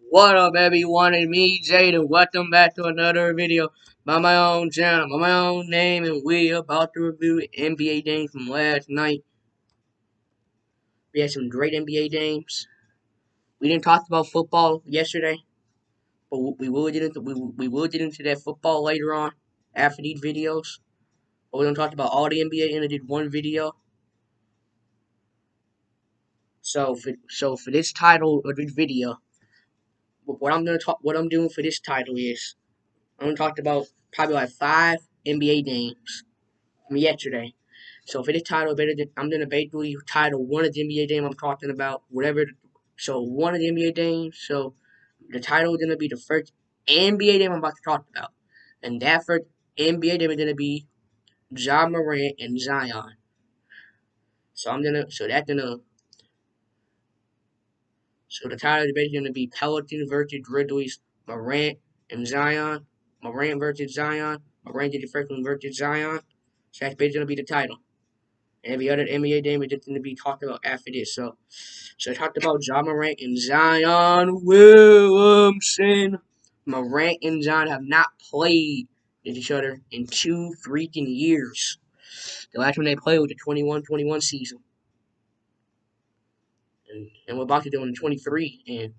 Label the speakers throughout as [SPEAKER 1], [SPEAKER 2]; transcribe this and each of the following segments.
[SPEAKER 1] What up, everyone? It's me, Jaden. Welcome back to another video by my own channel, by my own name, and we about to review NBA games from last night. We had some great NBA games. We didn't talk about football yesterday, but we will get into that football later on after these videos. But we're gonna talk about all the NBA and I did one video. So for this title of this video, what I'm doing for this title is I'm gonna talk about probably like 5 NBA games from yesterday. So for this title, I'm gonna basically title one of the NBA games I'm talking about, whatever. So one of the NBA games. So the title is gonna be the first NBA game I'm about to talk about, and that first NBA game is gonna be Ja Morant and Zion. So the title is basically gonna be Pelicans versus Grizzlies, Morant and Zion, Morant versus Zion, Morant did the first one versus Zion. So that's basically gonna be the title. And every other NBA game is just going to be talked about after this. So I talked about Ja Morant and Zion Williamson. Morant and Zion have not played with each other in 2 freaking years. The last one they played was the 21-21 season. And we're about to do in 23. And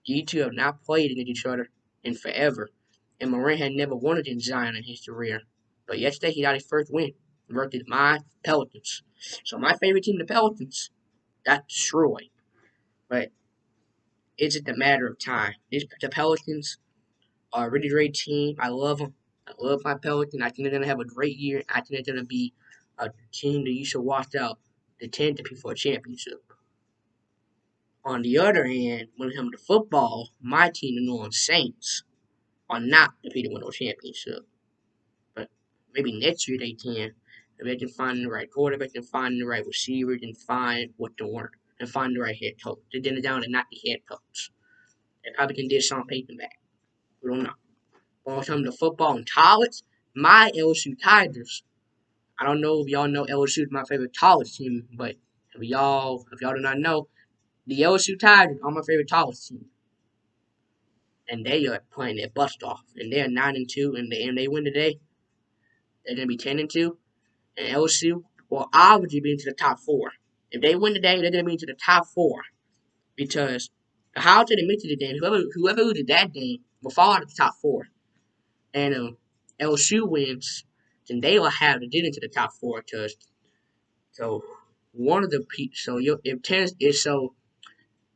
[SPEAKER 1] these two have not played against each other in forever. And Morant had never won against Zion in his career. But yesterday he got his first win versus my Pelicans. So my favorite team, the Pelicans, got destroyed. But it's just a matter of time. The Pelicans are a really great team. I love them. I love my Pelicans. I think they're going to have a great year. I think they're going to be a team that you should watch out to tend to be for a championship. On the other hand, when it comes to football, my team, the New Orleans Saints, are not competing with no championship. But maybe next year they can. If they can find the right quarterback, and find the right receiver, and find what to work, and find the right head coach. They did it down and not the head coach. They probably can get Sean Payton back. We don't know. When it comes to football and college, my LSU Tigers. I don't know if y'all know LSU is my favorite college team, but if y'all do not know, the LSU Tigers are my favorite college team. And they are playing their bust off. And they're 9-2 and they win today. They're gonna be 10-2. And LSU will obviously be into the top four. If they win today, they're gonna be into the top four. Because how did they make it to the game? Whoever loses that game will fall out of the top four. And LSU wins, then they will have to get into the top four. Because so one of the if tennis is so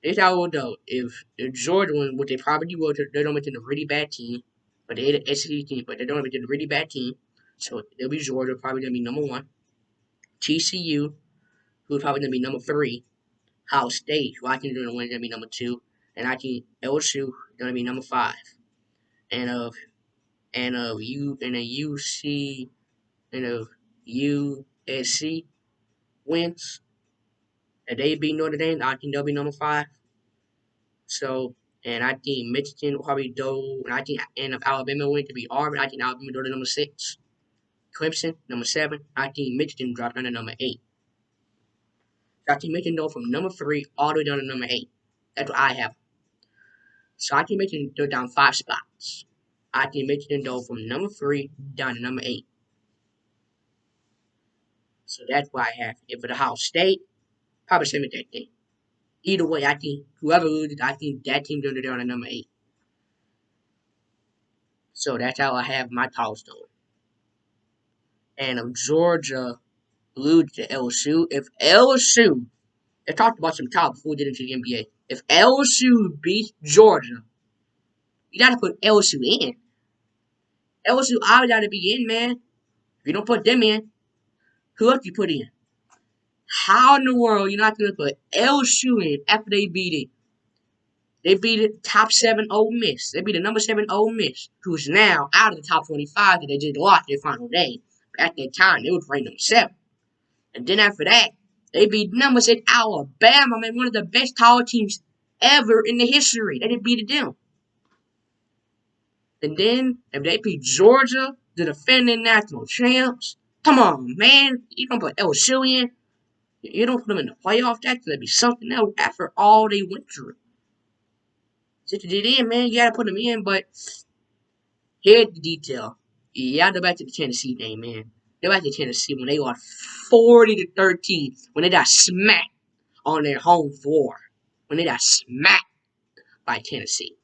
[SPEAKER 1] this how we'll know if Georgia wins, what they probably will, they don't make it a really bad team, but they're the SEC team, but they don't make it a really bad team. So they'll be Georgia, probably gonna be number one. TCU, who's probably gonna be number three. Ohio State, who I think is gonna win, gonna be number two, and I think LSU gonna be number five. And UC and of USC wins, and they beat Notre Dame, I think they'll be number five. So, and I think Michigan will probably go, and if Alabama win to be Auburn, I think Alabama go to number six. Clemson, number seven. I think Michigan drop down to number eight. So I think Michigan go from number three all the way down to number eight. That's what I have. So I think Michigan go down 5 spots. I think Michigan go from number three down to number eight. So that's why I have. If it's Ohio State, probably same with that game. Either way, I think whoever loses, I think that team's going to go to number eight. So that's how I have my toss going. And if Georgia loses to LSU, they talked about some talk before we get into the NBA. If LSU beats Georgia, you got to put LSU in. LSU always got to be in, man. If you don't put them in, who else you put in? How in the world you're not going to put LSU in after they beat it? They beat it top 7 Ole Miss. They beat the number 7 Ole Miss, who's now out of the top 25 that they just lost their final game. But at that time, they was ranked number 7. And then after that, they beat number 6 Alabama, man, one of the best college teams ever in the history. They didn't beat them. And then, if they beat Georgia, the defending national champs, come on, man. You don't put LSU in. You don't put them in the playoff. That's going to be something else after all they went through. Since you did in, man, you gotta put him in. But here's the detail. Y'all go back to the Tennessee game, man. Go back to Tennessee when they lost 40-13 when they got smacked on their home floor. When they got smacked by Tennessee.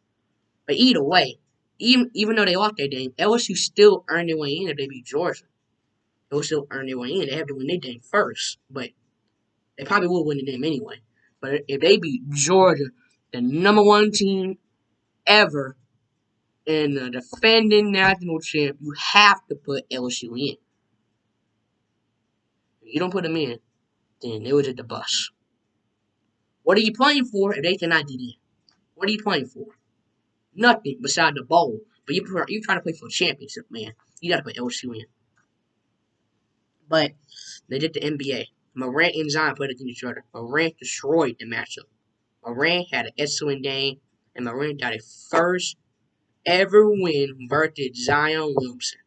[SPEAKER 1] But either way, even though they lost that game, LSU still earned their way in if they beat Georgia. They will still earn their way in. They have to win their game first. But they probably will win the game anyway. But if they beat Georgia, the number one team ever and the defending national champ, you have to put LSU in. If you don't put them in, then they was at the bus. What are you playing for if they cannot get in? What are you playing for? Nothing beside the bowl. But you trying to play for a championship, man. You got to put LSU in. But they did the NBA. Morant and Zion played against each other. Morant destroyed the matchup. Morant had an excellent game, and Morant got a first ever win versus Zion Williamson.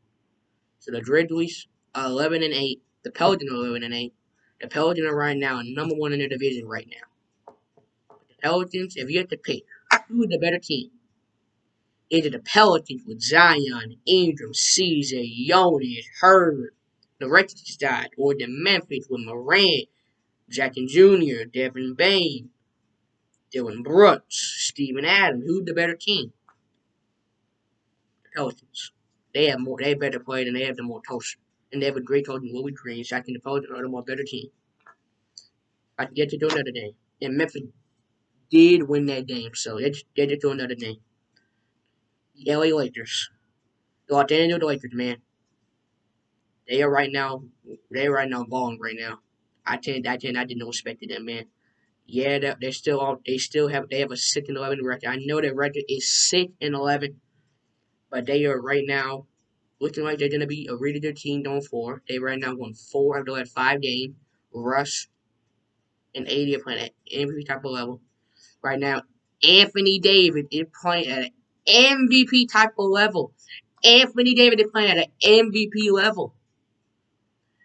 [SPEAKER 1] So the Grizzlies are 11-8. The Pelicans are 11-8. The Pelicans are right now number one in their division right now. The Pelicans, if you have to pick who's the better team, is it the Pelicans with Zion, Ingram, Caesar, Jonas, Herbert, the rest just died, or the Memphis with Morant, Jackson Jr., Devin Bain, Dylan Brooks, Steven Adams? Who's the better team? The Pelicans. They have more. They have better players and they have the more coach. And they have a great coach in Willie Green. So I think the Pelicans are the more better team. I can get to do another game. And Memphis did win that game, so they get to do another game. The LA Lakers. The Los Angeles Lakers, man. They are right now. They're right now balling right now. I didn't expect them, man. Yeah, they're still all. They have a 6-11 record. I know their record is 6-11, but they are right now looking like they're gonna be a really good team going forward. They right now won 4 out of the last 5 games. Russ and AD are playing at MVP type of level. Right now, Anthony Davis is playing at an MVP type of level. Anthony Davis is playing at an MVP level.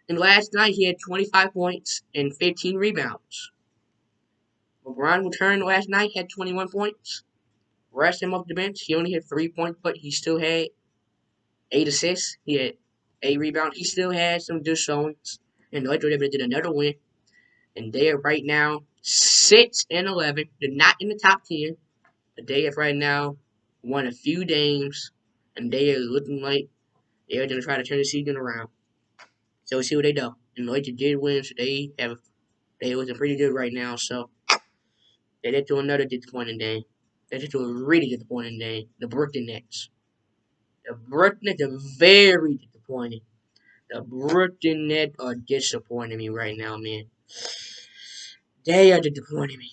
[SPEAKER 1] And last night he had 25 points and 15 rebounds. LeBron returned last night, had 21 points. Rest him off the bench. He only had 3 points, but he still had 8 assists. He had 8 rebounds. He still had some good showings. And the Lakers did another win. And they are right now 6-11. They're not in the top 10. But they have right now won a few games. And they are looking like they are going to try to turn the season around. So we'll see what they do. And the Lakers did win, so they looking pretty good right now. So they led to another disappointing game. They led to a really disappointing game. The Brooklyn Nets. The Brooklyn Nets are very disappointing. The Brooklyn Nets are disappointing me right now, man. They are disappointing me.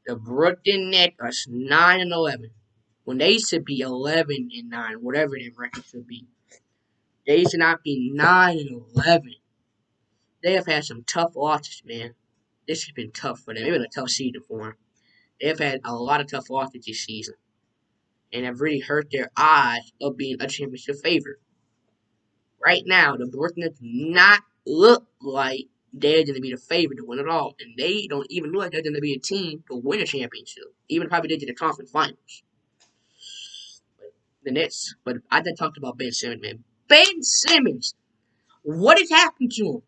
[SPEAKER 1] The Brooklyn Nets are 9-11 when they should be 11-9, whatever their record should be. They should not be 9-11. They have had some tough losses, man. This has been tough for them. It's been a tough season for them. They have had a lot of tough losses this season, and have really hurt their odds of being a championship favorite. Right now, the Brooklyn Nets do not look like they're going to be the favorite to win it all, and they don't even look like they're going to be a team to win a championship, even probably they get the conference finals. The Nets, but I just talked about Ben Simmons, man. Ben Simmons, what has happened to him?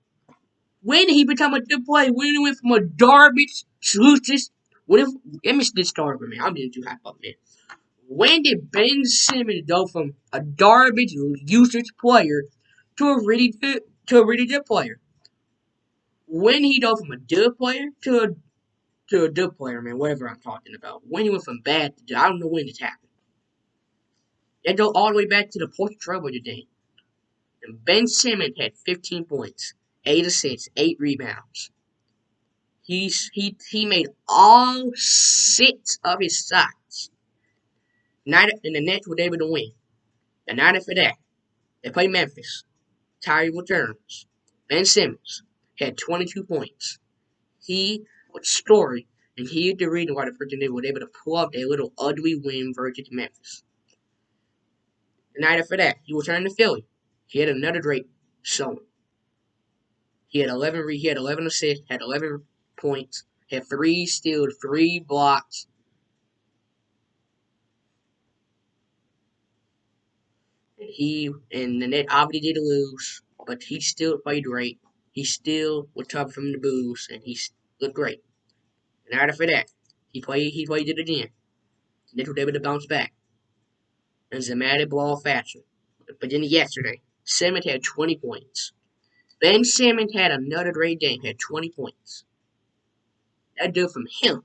[SPEAKER 1] When did he become a good player? When he went from a garbage, useless, let me just start over, man. I'm getting too hyped up, man. When did Ben Simmons go from a garbage, useless player to a really good player? When he go from a good player to a good player, man, whatever I'm talking about. When he went from bad to good, I don't know when this happened. They go all the way back to the Portland Trailblazers today. And Ben Simmons had 15 points, 8 assists, 8 rebounds. He made all 6 of his shots. And the Nets were able to win. The night after that, they played Memphis. Tyree returns. Ben Simmons had 22 points. He was story, and he is the reason why the Virginia were able to pull off their little ugly win versus Memphis. The night after that, he returned to Philly. He had another great showing. He had 11 assists, had 11 points, had 3 steals, 3 blocks. And the net obviously did lose, but he still played great. He still was tough from the booze, and he looked great. And after that, he played it again. They were able to bounce back. And Zamata ball faster. But then yesterday, Simmons had 20 points. Ben Simmons had another great game, had 20 points. That did from him.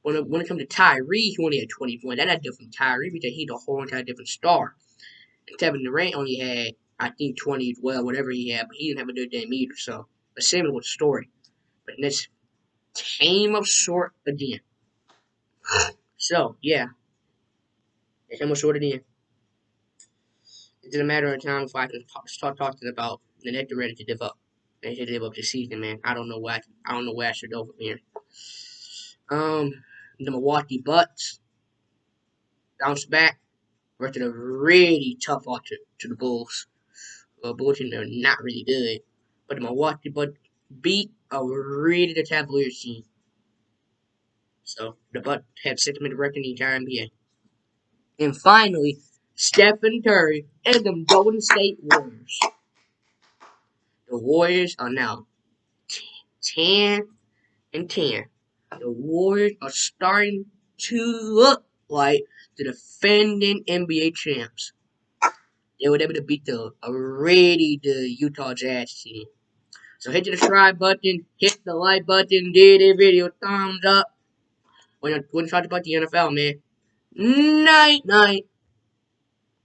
[SPEAKER 1] When it comes to Tyree, he only had 20 points. That did from Tyree because he's a whole entire different star. And Kevin Durant only had, I think, 20 as well, whatever he had, but he didn't have a good game either. So, but Simmons was a story. But this came up short again. So, yeah, it came up short again. It's a matter of time if I can start talking about the Nets are ready to give up. They should give up this season, man. I don't know where I should go from here. Um, the Milwaukee Bucks bounced back versus a really tough loss to the Bulls. Bulls are not really good, but the Milwaukee Bucks beat a really good Cavaliers team. So the Bucks have sixth minute record in the entire NBA. And finally, Stephen Curry and the Golden State Warriors. The Warriors are now 10-10. The Warriors are starting to look like the defending NBA champs. They were able to beat the Utah Jazz team. So hit the subscribe button, hit the like button, give the video thumbs up. When you talk about the NFL, man. Night, night.